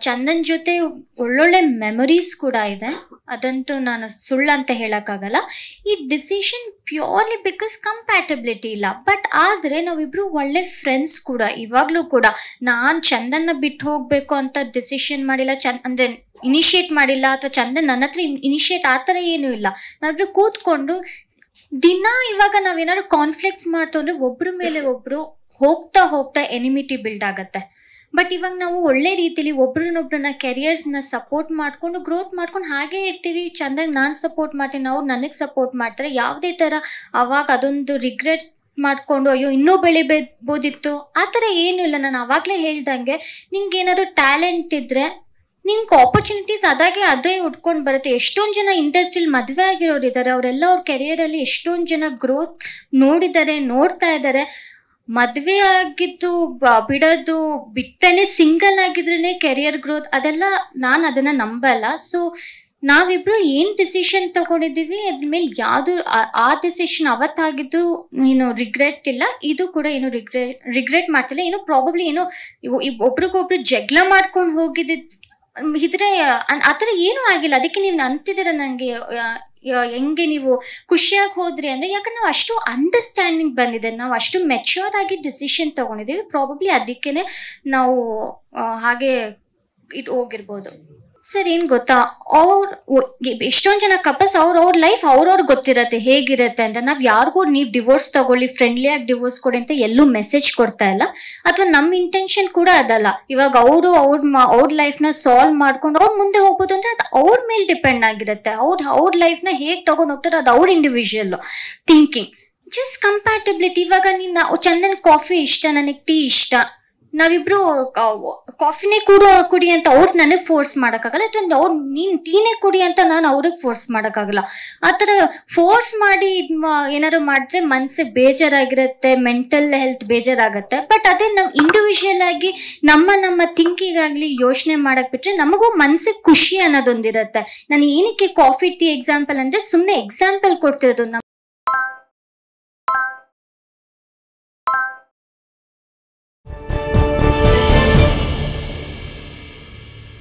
ಚಂದನ್ ಜೊತೆ ಒಳ್ಳೊಳ್ಳೆ ಮೆಮೊರೀಸ್ ಕೂಡ ಇದೆ, ಅದಂತೂ ನಾನು ಸುಳ್ಳಂತ ಹೇಳಕ್ಕಾಗಲ್ಲ. ಈ ಡಿಸಿಷನ್ ಪ್ಯೂರ್ಲಿ ಬಿಕಾಸ್ ಕಂಪ್ಯಾಟಬಿಲಿಟಿ ಇಲ್ಲ, ಬಟ್ ಆದ್ರೆ ನಾವಿಬ್ರು ಒಳ್ಳೆ ಫ್ರೆಂಡ್ಸ್ ಕೂಡ. ಇವಾಗ್ಲೂ ಕೂಡ ನಾನ್ ಚಂದನ್ನ ಬಿಟ್ಟು ಹೋಗ್ಬೇಕು ಅಂತ ಡಿಸಿಷನ್ ಮಾಡಿಲ್ಲ, ಅಂದ್ರೆ ಇನಿಷಿಯೇಟ್ ಮಾಡಿಲ್ಲ, ಅಥವಾ ಚಂದನ್ ನನ್ನ ಹತ್ರ ಇನಿಷಿಯೇಟ್ ಆತರ ಏನೂ ಇಲ್ಲ. ನಾವಿಬ್ರು ಕೂತ್ಕೊಂಡು ದಿನ ಇವಾಗ ನಾವೇನಾದ್ರು ಕಾನ್ಫ್ಲಿಕ್ಟ್ಸ್ ಮಾಡ್ತು ಅಂದ್ರೆ ಒಬ್ರ ಮೇಲೆ ಒಬ್ರು ಹೋಗ್ತಾ ಹೋಗ್ತಾ ಎನಿಮಿಟಿ ಬಿಲ್ಡ್ ಆಗತ್ತೆ. ಬಟ್ ಇವಾಗ ನಾವು ಒಳ್ಳೆ ರೀತಿಲಿ ಒಬ್ರನ್ನೊಬ್ರನ್ನ ಕೆರಿಯರ್ಸ್ನ ಸಪೋರ್ಟ್ ಮಾಡ್ಕೊಂಡು ಗ್ರೋತ್ ಮಾಡ್ಕೊಂಡು ಹಾಗೆ ಇರ್ತೀವಿ. ಚಂದಾಗಿ ನಾನು ಸಪೋರ್ಟ್ ಮಾಡ್ತೀನಿ, ಅವ್ರು ನನಗೆ ಸಪೋರ್ಟ್ ಮಾಡ್ತಾರೆ. ಯಾವುದೇ ಥರ ಅವಾಗ ಅದೊಂದು ರಿಗ್ರೆಟ್ ಮಾಡ್ಕೊಂಡು ಅಯ್ಯೋ ಇನ್ನೂ ಬೆಳಿಬೋದಿತ್ತು ಆ ಥರ ಏನೂ ಇಲ್ಲ. ನಾನು ಆವಾಗಲೇ ಹೇಳ್ದಂಗೆ ನಿಂಗೆ ಏನಾದ್ರು ಟ್ಯಾಲೆಂಟ್ ಇದ್ರೆ ನಿಮ್ಗೆ ಆಪರ್ಚುನಿಟೀಸ್ ಅದೇ ಉಟ್ಕೊಂಡು ಬರುತ್ತೆ. ಎಷ್ಟೊಂದು ಜನ ಇಂಡಸ್ಟ್ರಿಯಲ್ಲಿ ಮದುವೆ ಆಗಿರೋರು ಇದ್ದಾರೆ, ಅವರೆಲ್ಲ ಅವ್ರ ಕೆರಿಯರಲ್ಲಿ ಎಷ್ಟೊಂದು ಜನ ಗ್ರೋತ್ ನೋಡ್ತಾ ಇದ್ದಾರೆ. ಮದುವೆ ಆಗಿದ್ದು ಬಿಡೋದು ಬಿಟ್ಟನೆ ಸಿಂಗಲ್ ಆಗಿದ್ರೇನೆ ಕೆರಿಯರ್ ಗ್ರೋತ್, ಅದೆಲ್ಲ ನಾನು ಅದನ್ನ ನಂಬಲ್ಲ. ಸೊ ನಾವಿಬ್ರು ಏನ್ ಡಿಸಿಷನ್ ತಗೊಂಡಿದ್ದೀವಿ ಅದ್ರ ಮೇಲೆ ಯಾವ್ದು ಆ ಡಿಸಿಷನ್ ಅವತ್ತಾಗಿದ್ದು ಏನು ರಿಗ್ರೆಟ್ ಇಲ್ಲ, ಇದು ಕೂಡ ಏನು ರಿಗ್ರೆಟ್ ಮಾಡ್ತಿಲ್ಲ. ಏನು ಪ್ರಾಬಬ್ಲಿ ಏನು ಒಬ್ರಿಗೊಬ್ರು ಜಗಳ ಮಾಡ್ಕೊಂಡು ಹೋಗಿದ್ದ ಇದ್ರೆ ಆತರ ಏನೂ ಆಗಿಲ್ಲ. ಅದಕ್ಕೆ ನೀವು ಅಂತಿದ್ದೀರ ನಂಗೆ ಹೆಂಗೆ ನೀವು ಖುಷಿಯಾಗಿ ಹೋದ್ರಿ ಅಂದ್ರೆ, ಯಾಕಂದ್ರೆ ನಾವು ಅಷ್ಟು ಅಂಡರ್ಸ್ಟ್ಯಾಂಡಿಂಗ್ ಬಂದಿದೆ, ನಾವು ಅಷ್ಟು ಮೆಚ್ಯೂರ್ ಆಗಿ ಡಿಸಿಷನ್ ತಗೊಂಡಿದ್ದೀವಿ. ಪ್ರಾಬಬ್ಲಿ ಅದಕ್ಕೇನೆ ನಾವು ಹಾಗೆ ಹೋಗಿರ್ಬೋದು. ಸರ್ ಏನ್ ಗೊತ್ತಾ, ಎಷ್ಟೊಂದ್ ಜನ ಕಪಲ್ಸ್ ಅವ್ರ ಲೈಫ್ ಅವ್ರವ್ರಿಗೆ ಗೊತ್ತಿರತ್ತೆ ಹೇಗಿರತ್ತೆ ಅಂತ. ನಾವ್ ಯಾರಿಗೂ ನೀವು ಡಿವೋರ್ಸ್ ತಗೊಳ್ಳಿ, ಫ್ರೆಂಡ್ಲಿ ಆಗಿ ಡಿವೋರ್ಸ್ ಕೊಡಿ ಅಂತ ಎಲ್ಲೂ ಮೆಸೇಜ್ ಕೊಡ್ತಾ ಇಲ್ಲ, ಅಥವಾ ನಮ್ ಇಂಟೆನ್ಷನ್ ಕೂಡ ಅದಲ್ಲ. ಇವಾಗ ಅವ್ರ ಲೈಫ್ ನ ಸಾಲ್ವ್ ಮಾಡ್ಕೊಂಡು ಅವ್ರು ಮುಂದೆ ಹೋಗ್ಬೋದು ಅಂದ್ರೆ ಅದು ಅವ್ರ ಮೇಲೆ ಡಿಪೆಂಡ್ ಆಗಿರುತ್ತೆ. ಅವ್ರ ಲೈಫ್ ನ ಹೇಗ್ ತಗೊಂಡ್ ಹೋಗ್ತಾರೆ ಅದು ಅವ್ರ ಇಂಡಿವಿಜುವಲ್ ಥಿಂಕಿಂಗ್. Just compatibility. ಇವಾಗ ಚಂದನ್ ಕಾಫಿ ಇಷ್ಟ, ನನಗೆ ಟೀ ಇಷ್ಟ, ನಾವಿಬ್ರು ಕಾಫಿನೇ ಕುಡಿ ಅಂತ ಅವ್ರು ನನಗೆ ಫೋರ್ಸ್ ಮಾಡೋಕ್ಕಾಗಲ್ಲ, ಅಥವಾ ಅವ್ರು ನೀನ್ ಟೀನೇ ಕುಡಿ ಅಂತ ನಾನು ಅವ್ರಿಗೆ ಫೋರ್ಸ್ ಮಾಡೋಕ್ಕಾಗಲ್ಲ. ಆ ಥರ ಫೋರ್ಸ್ ಮಾಡಿ ಏನಾದ್ರು ಮಾಡಿದ್ರೆ ಮನ್ಸಿಗೆ ಬೇಜಾರಾಗಿರುತ್ತೆ, ಮೆಂಟಲ್ ಹೆಲ್ತ್ ಬೇಜಾರಾಗುತ್ತೆ. ಬಟ್ ಅದೇ ನಾವು ಇಂಡಿವಿಜುವಲ್ ಆಗಿ ನಮ್ಮ ಥಿಂಕಿಂಗ್ ಆಗಲಿ ಯೋಚನೆ ಮಾಡಕ್ ಬಿಟ್ರೆ ನಮಗೂ ಮನ್ಸಿಗೆ ಖುಷಿ ಅನ್ನೋದೊಂದಿರುತ್ತೆ. ನಾನು ಏನಕ್ಕೆ ಕಾಫಿ ಟೀ ಎಕ್ಸಾಂಪಲ್ ಅಂದ್ರೆ ಸುಮ್ಮನೆ ಎಕ್ಸಾಂಪಲ್ ಕೊಡ್ತಿರೋದು.